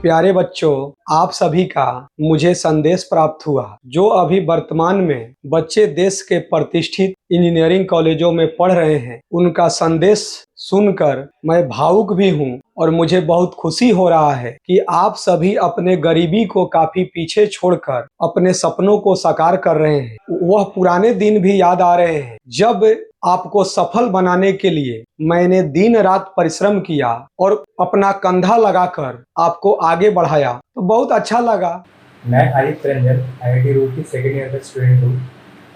प्यारे बच्चों, आप सभी का मुझे संदेश प्राप्त हुआ। जो अभी वर्तमान में बच्चे देश के प्रतिष्ठित इंजीनियरिंग कॉलेजों में पढ़ रहे हैं, उनका संदेश सुनकर मैं भावुक भी हूँ और मुझे बहुत खुशी हो रहा है कि आप सभी अपने गरीबी को काफी पीछे छोड़कर अपने सपनों को साकार कर रहे हैं। वह पुराने दिन भी याद आ रहे हैं जब आपको सफल बनाने के लिए मैंने दिन रात परिश्रम किया और अपना कंधा लगाकर आपको आगे बढ़ाया, तो बहुत अच्छा लगा। मैं Aditya Ranjan IIT Roorkee second year का स्टूडेंट हूँ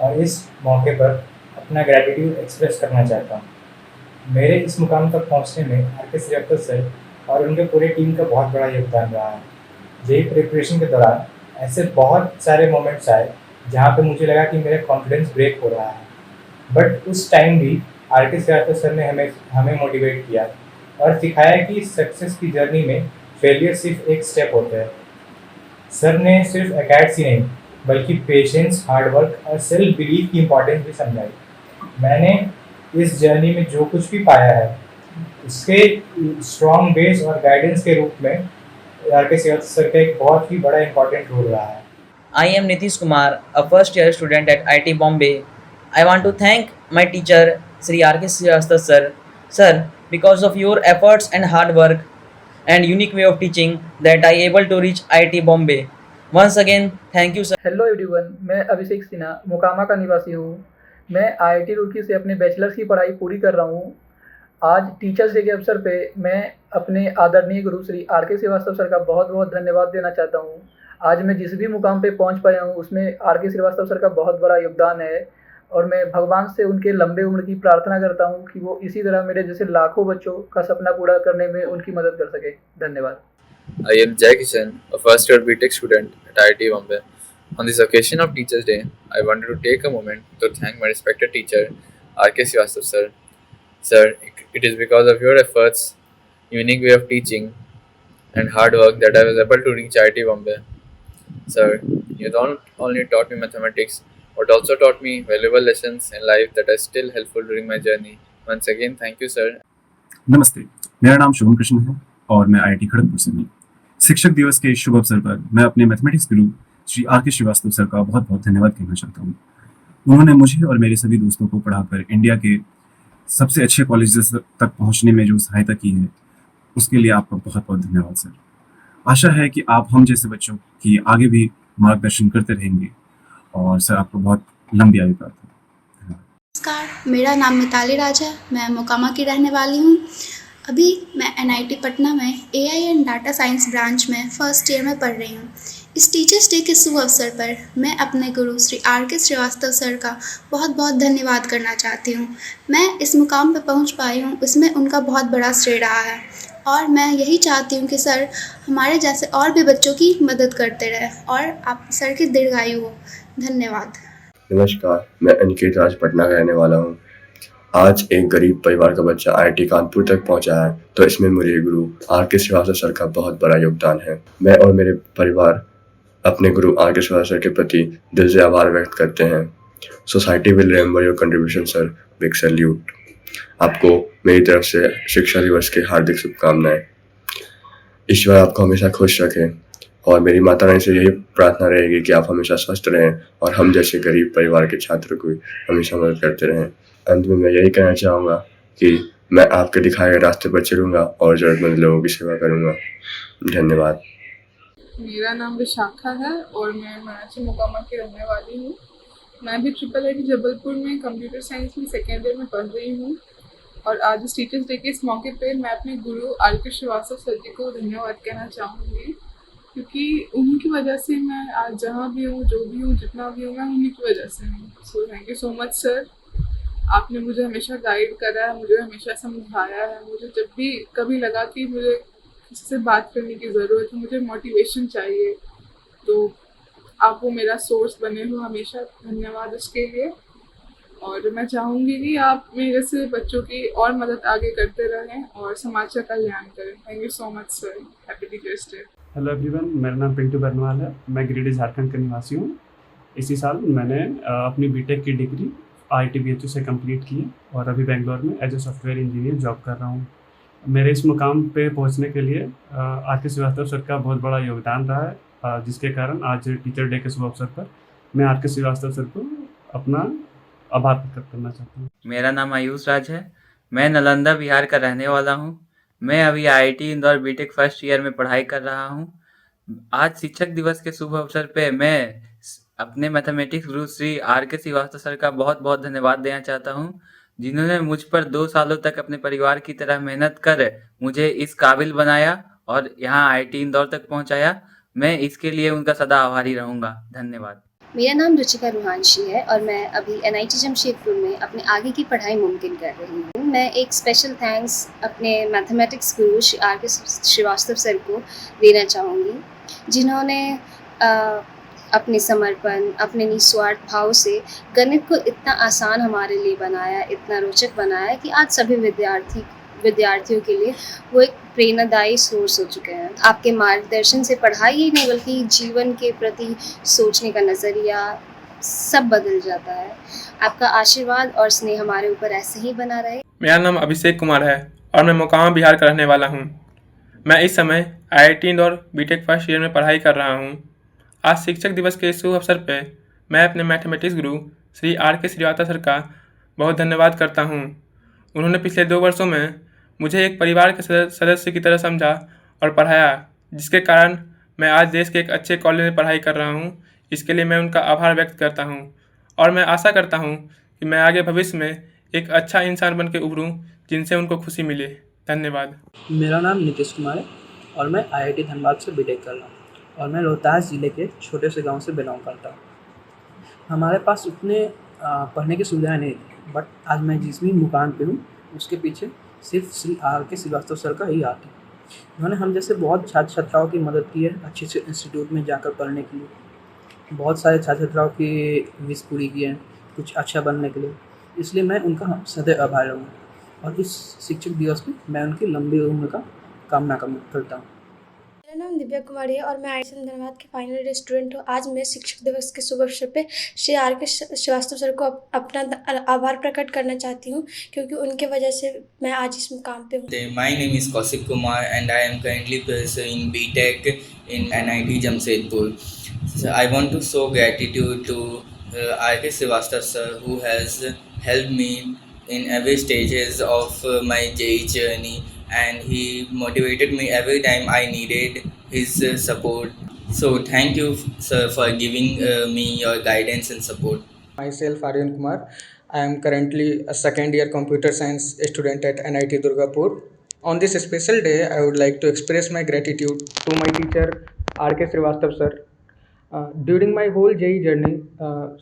और इस मौके पर अपना ग्रैटिट्यूड एक्सप्रेस करना चाहता हूँ। मेरे इस मुकाम तक पहुँचने में RK श्रीवास्तव सर और उनके पूरे टीम का बहुत बड़ा योगदान रहा है। जेई प्रिपरेशन के दौरान ऐसे बहुत सारे मोमेंट्स आए जहाँ पे मुझे लगा कि मेरा कॉन्फिडेंस ब्रेक हो रहा है, बट उस टाइम भी RK श्रीवास्तव सर ने हमें मोटिवेट किया और सिखाया कि सक्सेस की जर्नी में फेलियर सिर्फ एक स्टेप होता है। सर ने सिर्फ एकेडसी नहीं बल्कि पेशेंस, हार्डवर्क और सेल्फ बिलीव की इम्पोर्टेंस भी समझाई। मैंने इस जर्नी में जो कुछ भी पाया है उसके स्ट्रॉन्ग बेस और गाइडेंस के रूप में RK श्रीवास्तव सर का एक बहुत ही बड़ा इम्पोर्टेंट रोल रहा है। I am Nitish Kumar, a first year student at IIT Bombay. I want to thank my teacher Sri R.K. Srivastava sir. Sir, because of your efforts and hard work and unique way of teaching that I able to reach IIT Bombay. Once again, thank you sir. Hello everyone, मैं अभिषेक सिन्हा मोकामा का निवासी हूँ। मैं IIT Roorkee से अपने bachelors की पढ़ाई पूरी कर रहा हूँ। आज टीचर्स डे के अवसर पे मैं अपने आदरणीय गुरु श्री R.K. श्रीवास्तव सर का बहुत बहुत धन्यवाद देना चाहता हूँ। आज मैं जिस भी मुकाम पे पहुँच पाया हूँ उसमें R.K. श्रीवास्तव सर का बहुत बड़ा योगदान है और मैं भगवान से उनके लंबे उम्र की प्रार्थना करता हूँ कि वो इसी तरह मेरे जैसे लाखों बच्चों का सपना पूरा करने में उनकी मदद कर सके। धन्यवाद। I am Jai Kishan, a first year BTech student at IIT Bombay. On this occasion of Teachers' Day, I wanted to take a moment to thank my respected teacher, R.K. Srivastava sir. Sir, it is because of your efforts, unique way of teaching, and hard work that I was able to reach IIT Bombay. Sir, you not only taught me mathematics, but also taught me valuable lessons in life that are still helpful during my journey. Once again, thank you, sir. नमस्ते, मेरा नाम शुभम कृष्ण है और मैं IIT Kharagpur से हूँ। शिक्षक दिवस के शुभ अवसर पर मैं अपने मैथमेटिक्स गुरु श्री R.K. श्रीवास्तव सर का बहुत बहुत धन्यवाद कहना चाहता हूँ। उन्होंने मुझे और मेरे सभी दोस्तों को पढ़ाकर इंडिया के सबसे अच्छे कॉलेजेस तक पहुँचने में जो सहायता की है, उसके लिए आपका बहुत बहुत धन्यवाद सर। आशा है कि आप हम जैसे बच्चों की आगे भी मार्गदर्शन करते रहेंगे और सर आपको बहुत लंबी आयु प्राप्त हो। नमस्कार, मेरा नाम मिताली राज है। मैं मोकामा की रहने वाली हूँ। अभी मैं NIT पटना में AI and data science branch में फर्स्ट ईयर में पढ़ रही हूँ। इस टीचर्स डे के शुभ अवसर पर मैं अपने गुरु श्री R.K. श्रीवास्तव सर का बहुत बहुत धन्यवाद करना चाहती हूँ। मैं इस मुकाम पर पहुँच पाई हूँ, उसमें उनका बहुत बड़ा श्रेय रहा है और मैं यही चाहती हूँ कि सर हमारे जैसे और भी बच्चों की मदद करते रहें और आप सर की दीर्घायु हो। धन्यवाद। नमस्कार, मैं अनिकेत राज पटना का रहने वाला हूँ। आज एक गरीब परिवार का बच्चा IIT कानपुर तक पहुँचा है, तो इसमें मेरे गुरु R.K. श्रीवास्तव सर का बहुत बड़ा योगदान है। मैं और मेरे परिवार अपने गुरु R.K. श्रीवास्तव सर के प्रति दिल से आभार व्यक्त करते हैं। Society will remember your contribution sir. Big salute. आपको मेरी तरफ से शिक्षा दिवस की हार्दिक शुभकामनाएं। ईश्वर आपको हमेशा खुश रखे और मेरी माता रानी से यही प्रार्थना रहेगी कि आप हमेशा स्वस्थ रहें और हम जैसे गरीब परिवार के छात्र को हमेशा मदद करते रहें। अंत में मैं यही कहना चाहूँगा कि मैं आपके दिखाए गए रास्ते पर चलूँगा और ज़रूरतमंद लोगों की सेवा करूँगा। धन्यवाद। मेरा नाम विशाखा है और मैं मराठी मोकामा की रहने वाली हूँ। मैं भी IIIT जबलपुर में कंप्यूटर साइंस में सेकेंड ईयर में पढ़ रही हूँ और आज इस टीचर्स डे के इस मौके पे मैं अपने गुरु R.K. श्रीवास्तव सर जी को धन्यवाद कहना चाहूँगी, क्योंकि उन्हीं की वजह से मैं आज जहाँ भी हूँ, जो भी हूँ, जितना भी हूँ, मैं उन्हीं की वजह से हूँ। So thank you so much sir. आपने मुझे हमेशा गाइड करा है, मुझे हमेशा समझाया है। मुझे जब भी कभी लगा कि मुझे किसी से बात करने की ज़रूरत है, मुझे मोटिवेशन चाहिए, तो आप वो मेरा सोर्स बने हो हमेशा। धन्यवाद उसके लिए। और मैं चाहूँगी कि आप मेरे से बच्चों की और मदद आगे करते रहें और समाज का कल्याण करें। Thank you so much sir. Happy teachers day. Hello everyone, मेरा नाम पिंटू बरनवाल है। मैं गिरिडीह झारखंड का निवासी हूँ। इसी साल मैंने अपनी BTech की डिग्री IIT BHU से कंप्लीट की और अभी बेंगलोर में as a software engineer job कर रहा हूँ। मेरे इस मुकाम पे पहुंचने के लिए आर के श्रीवास्तव सर का बहुत बड़ा योगदान रहा है, जिसके कारण आज टीचर डे के शुभ अवसर पर मैं आर के श्रीवास्तव सर को अपना आभार प्रकट करना चाहता हूँ। मेरा नाम आयुष राज है। मैं नालंदा बिहार का रहने वाला हूँ। मैं अभी IIT Indore BTech first year में पढ़ाई कर रहा हूँ। आज शिक्षक दिवस के शुभ अवसर पे मैं अपने मैथमेटिक्स गुरु श्री आर के श्रीवास्तव सर का बहुत बहुत धन्यवाद देना चाहता हूँ, जिन्होंने मुझ पर 2 सालों तक अपने परिवार की तरह मेहनत कर मुझे इस काबिल बनाया और यहाँ आईआईटी इंदौर तक पहुँचाया। मैं इसके लिए उनका सदा आभारी रहूँगा। धन्यवाद। मेरा नाम रुचिका रुहांशी है और मैं अभी एनआईटी जमशेदपुर में अपने आगे की पढ़ाई मुमकिन कर रही हूँ। मैं एक स्पेशल थैंक्स अपने मैथमेटिक्स गुरु श्री आर के श्रीवास्तव सर को देना चाहूँगी, जिन्होंने अपने समर्पण, अपने निस्वार्थ भाव से गणित को इतना आसान हमारे लिए बनाया, इतना रोचक बनाया कि आज सभी विद्यार्थियों के लिए वो एक प्रेरणादायी सोर्स हो चुके हैं। आपके मार्गदर्शन से पढ़ाई ही नहीं बल्कि जीवन के प्रति सोचने का नज़रिया सब बदल जाता है। आपका आशीर्वाद और स्नेह हमारे ऊपर ऐसे ही बना रहे। मेरा नाम अभिषेक कुमार है और मैं मोकामा बिहार का रहने वाला हूँ। मैं इस समय IIT Indore BTech first year में पढ़ाई कर रहा हूँ। आज शिक्षक दिवस के शुभ अवसर पर मैं अपने मैथमेटिक्स गुरु श्री आर के श्रीवास्तव सर का बहुत धन्यवाद करता हूँ। उन्होंने पिछले 2 वर्षों में मुझे एक परिवार के सदस्य की तरह समझा और पढ़ाया, जिसके कारण मैं आज देश के एक अच्छे कॉलेज में पढ़ाई कर रहा हूँ। इसके लिए मैं उनका आभार व्यक्त करता हूँ और मैं आशा करता हूँ कि मैं आगे भविष्य में एक अच्छा इंसान बन के उभरूँ, जिनसे उनको खुशी मिले। धन्यवाद। मेरा नाम नीतीश कुमार है और मैं आईआईटी धनबाद से बीटेक कर रहा हूँ और मैं रोहतास ज़िले के छोटे से गाँव से बिलोंग करता हूँ। हमारे पास उतने पढ़ने की सुविधाएँ नहीं थी, बट आज मैं जिस भी मुकाम पे हूँ उसके पीछे सिर्फ श्री आर के श्रीवास्तव सर का ही हाथ है। उन्होंने हम जैसे बहुत छात्र छात्राओं की मदद की है अच्छे से इंस्टीट्यूट में जाकर पढ़ने के लिए। बहुत सारे छात्र छात्राओं की विश पूरी की है कुछ अच्छा बनने के लिए, इसलिए मैं उनका सदैव आभारी रहूँगा और इस शिक्षक दिवस में मैं उनकी लंबी उम्र का कामना करता हूँ। मेरा नाम दिव्या कुमारी है और मैं आईआईटी धनबाद के फाइनल ईयर स्टूडेंट हूँ। आज मैं शिक्षक दिवस के शुभ अवसर पे श्री आर के श्रीवास्तव सर को अपना आभार प्रकट करना चाहती हूँ, क्योंकि उनके वजह से मैं आज इस मुकाम पे हूँ। My name is Kaushik Kumar and I am currently pursuing BTech in NIT Jamshedpur. So I want to show gratitude to R.K. Srivastava sir, who has helped me in every stages of my JEE journey, and he motivated me every time I needed his support. So thank you, sir, for giving me your guidance and support. Myself, Aryan Kumar. I am currently a second year computer science student at NIT Durgapur. On this special day, I would like to express my gratitude to my teacher R.K. Srivastava sir. During my whole JEE journey,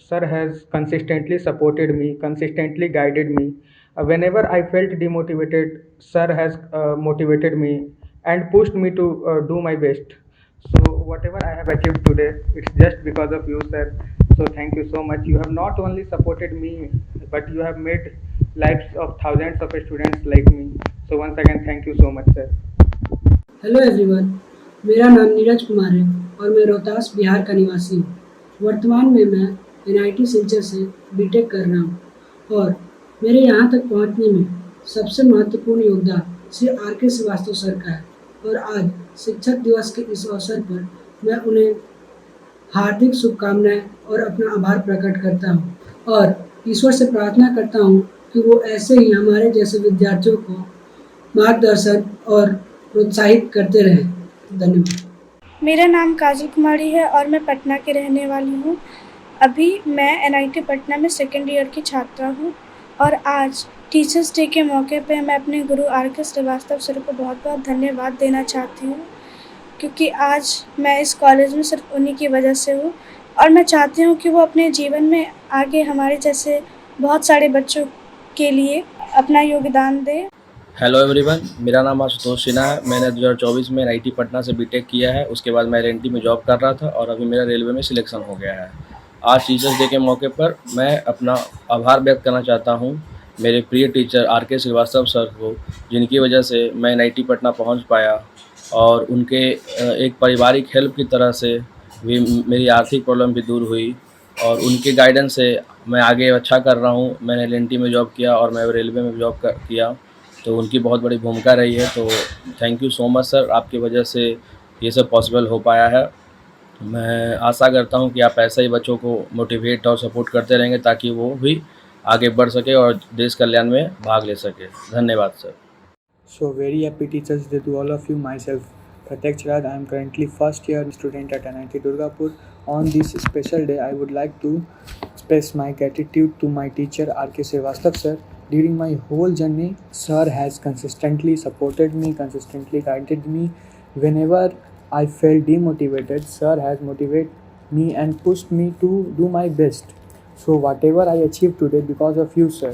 sir has consistently supported me, consistently guided me. Whenever I felt demotivated, sir has motivated me and pushed me to do my best. So whatever I have achieved today, it's just because of you, sir. So thank you so much. You have not only supported me, but you have made lives of thousands of students like me. So once again, thank you so much, sir. Hello everyone, मेरा नाम नीरज कुमार है और मैं रोहतास बिहार का निवासी हूँ। वर्तमान में मैं एनआईटी सिलचर से बीटेक कर रहा हूँ और मेरे यहाँ तक पहुँचने में सबसे महत्वपूर्ण योगदान श्री आर के श्रीवास्तव सर का है। और आज शिक्षक दिवस के इस अवसर पर मैं उन्हें हार्दिक शुभकामनाएं और अपना आभार प्रकट करता हूँ और ईश्वर से प्रार्थना करता हूँ कि वो ऐसे ही हमारे जैसे विद्यार्थियों को मार्गदर्शन और प्रोत्साहित करते रहें। धन्यवाद। मेरा नाम काजल कुमारी है और मैं पटना की रहने वाली हूँ। अभी मैं एनआईटी पटना में सेकेंड ईयर की छात्रा हूँ और आज टीचर्स डे के मौके पे मैं अपने गुरु आर के श्रीवास्तव सर को बहुत बहुत धन्यवाद देना चाहती हूँ, क्योंकि आज मैं इस कॉलेज में सिर्फ उन्हीं की वजह से हूँ और मैं चाहती हूँ कि वो अपने जीवन में आगे हमारे जैसे बहुत सारे बच्चों के लिए अपना योगदान दें। हेलो एवरीवन, मेरा नाम आशुतोष सिन्हा है। मैंने 2024 में एनआईटी पटना से बीटेक किया है। उसके बाद मैं एलएनटी में जॉब कर रहा था और अभी मेरा रेलवे में सिलेक्शन हो गया है। आज टीचर्स डे के मौके पर मैं अपना आभार व्यक्त करना चाहता हूं मेरे प्रिय टीचर आर के श्रीवास्तव सर को, जिनकी वजह से मैं एनआईटी पटना पहुंच पाया और उनके एक पारिवारिक हेल्प की तरह से भी मेरी आर्थिक प्रॉब्लम भी दूर हुई और उनके गाइडेंस से मैं आगे अच्छा कर रहा हूं। मैंने एलएनटी में जॉब किया और मैं रेलवे में जॉब किया तो उनकी बहुत बड़ी भूमिका रही है। तो thank you so much sir, आपकी वजह से ये सब पॉसिबल हो पाया है। मैं आशा करता हूँ कि आप ऐसे ही बच्चों को मोटिवेट और सपोर्ट करते रहेंगे ताकि वो भी आगे बढ़ सके और देश कल्याण में भाग ले सके। धन्यवाद sir. So very happy Teachers Day to all of you. Myself Pratek Chirag. I am currently first year student at NIT Durgapur. On this special day, I would like to express my gratitude to my teacher R.K. Srivastav sir. During my whole journey, sir has consistently supported me, consistently guided me. Whenever I felt demotivated, sir has motivated me and pushed me to do my best. So whatever I achieved today because of you sir.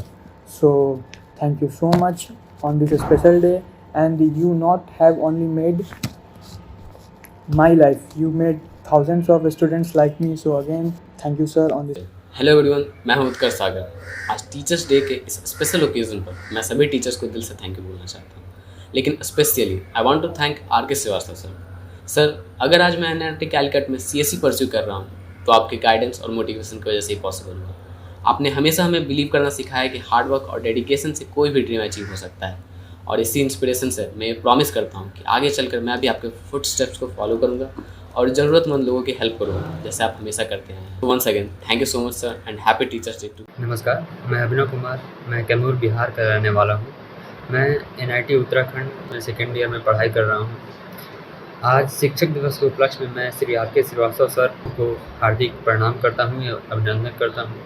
So thank you so much on this special day, and you not have only made my life, you made thousands of students like me. So again thank you sir on this. Hello everyone, मैं हूं उत्कर्ष सागर। आज teachers day के इस special occasion पर मैं सभी teachers को दिल से थैंक यू बोलना चाहता हूं, लेकिन specially I want to thank R K. Srivastava sir. Sir, अगर आज मैं NIT कैलकट में CSE परस्यू कर रहा हूं तो आपके गाइडेंस और मोटिवेशन की वजह से ही पॉसिबल हुआ। आपने हमेशा हमें बिलीव करना सिखाया कि हार्ड वर्क और डेडिकेशन से कोई भी ड्रीम अचीव हो सकता है, और इसी इंस्पिरेशन से मैं ये प्रॉमिस करता हूँ कि आगे चलकर मैं भी आपके फुट स्टेप्स को फॉलो करूँगा और ज़रूरतमंद लोगों की हेल्प करूँगा, जैसे आप हमेशा करते हैं। तो once again thank you so much sir and happy teachers day too. नमस्कार, मैं अभिनव कुमार, मैं कैमूर बिहार का रहने वाला हूँ। मैं NIT उत्तराखंड में सेकेंड ईयर में पढ़ाई कर रहा हूँ। आज शिक्षक दिवस के उपलक्ष्य में मैं श्री R.के. श्रीवास्तव सर को हार्दिक प्रणाम करता हूँ या अभिनंदन करता हूँ।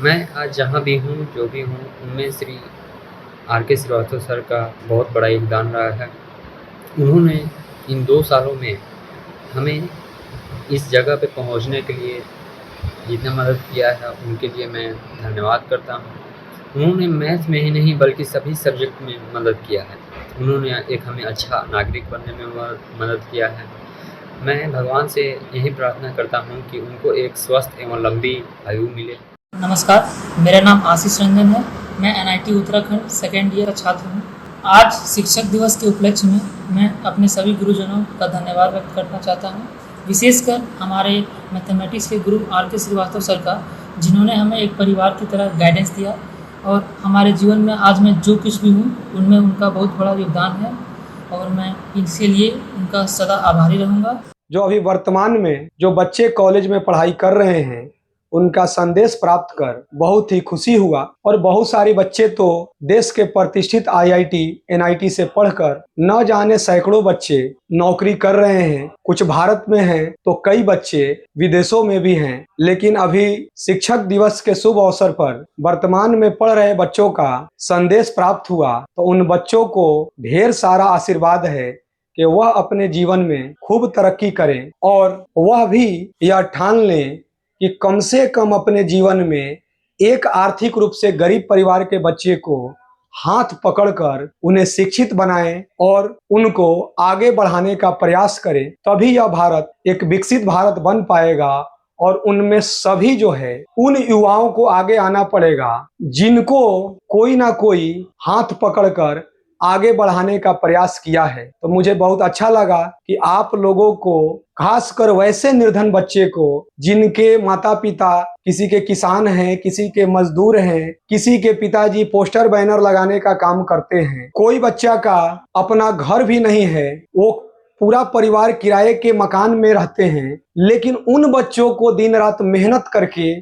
मैं आज जहाँ भी हूँ, जो भी हूँ, उनमें श्री R.के. श्रीवास्तव सर का बहुत बड़ा योगदान रहा है। उन्होंने इन 2 सालों में हमें इस जगह पे पहुंचने के लिए जितना मदद किया है, उनके लिए मैं धन्यवाद करता हूं। उन्होंने मैथ में ही नहीं बल्कि सभी सब्जेक्ट में मदद किया है। उन्होंने एक हमें अच्छा नागरिक बनने में मदद किया है। मैं भगवान से यही प्रार्थना करता हूं कि उनको एक स्वस्थ एवं लंबी आयु मिले। नमस्कार, मेरा नाम आशीष रंजन है। मैं NIT उत्तराखंड सेकेंड ईयर का छात्र हूँ। आज शिक्षक दिवस के उपलक्ष्य में मैं अपने सभी गुरुजनों का धन्यवाद व्यक्त करना चाहता हूँ, विशेषकर हमारे मैथमेटिक्स के गुरु R.के. श्रीवास्तव सर का, जिन्होंने हमें एक परिवार की तरह गाइडेंस दिया, और हमारे जीवन में आज मैं जो कुछ भी हूँ उनमें उनका बहुत बड़ा योगदान है, और मैं इसके लिए उनका सदा आभारी रहूँगा। जो अभी वर्तमान में जो बच्चे कॉलेज में पढ़ाई कर रहे हैं, उनका संदेश प्राप्त कर बहुत ही खुशी हुआ। और बहुत सारे बच्चे तो देश के प्रतिष्ठित IIT NIT से पढ़कर न जाने सैकड़ों बच्चे नौकरी कर रहे हैं। कुछ भारत में हैं तो कई बच्चे विदेशों में भी हैं। लेकिन अभी शिक्षक दिवस के शुभ अवसर पर वर्तमान में पढ़ रहे बच्चों का संदेश प्राप्त हुआ, तो उन बच्चों को ढेर सारा आशीर्वाद है कि वह अपने जीवन में खूब तरक्की करें, और वह भी यह ठान लें कि कम से कम अपने जीवन में एक आर्थिक रूप से गरीब परिवार के बच्चे को हाथ पकड़कर उन्हें शिक्षित बनाएं और उनको आगे बढ़ाने का प्रयास करें। तभी यह भारत एक विकसित भारत बन पाएगा, और उनमें सभी जो है उन युवाओं को आगे आना पड़ेगा जिनको कोई ना कोई हाथ पकड़कर आगे बढ़ाने का प्रयास किया है। तो मुझे बहुत अच्छा लगा कि आप लोगों को, खासकर वैसे निर्धन बच्चे को जिनके माता पिता किसी के किसान हैं, किसी के मजदूर हैं, किसी के पिताजी पोस्टर बैनर लगाने का काम करते हैं, कोई बच्चा का अपना घर भी नहीं है, वो पूरा परिवार किराए के मकान में रहते हैं, लेकिन उन बच्चों को दिन रात मेहनत करके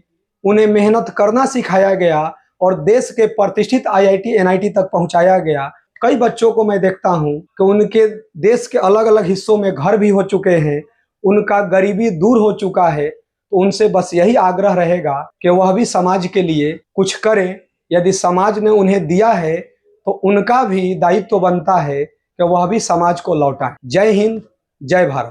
उन्हें मेहनत करना सिखाया गया और देश के प्रतिष्ठित IIT NIT तक पहुंचाया गया। कई बच्चों को मैं देखता हूं कि उनके देश के अलग अलग हिस्सों में घर भी हो चुके हैं, उनका गरीबी दूर हो चुका है। तो उनसे बस यही आग्रह रहेगा कि वह भी समाज के लिए कुछ करें। यदि समाज ने उन्हें दिया है तो उनका भी दायित्व बनता है कि वह भी समाज को लौटाएं। जय हिंद, जय भारत।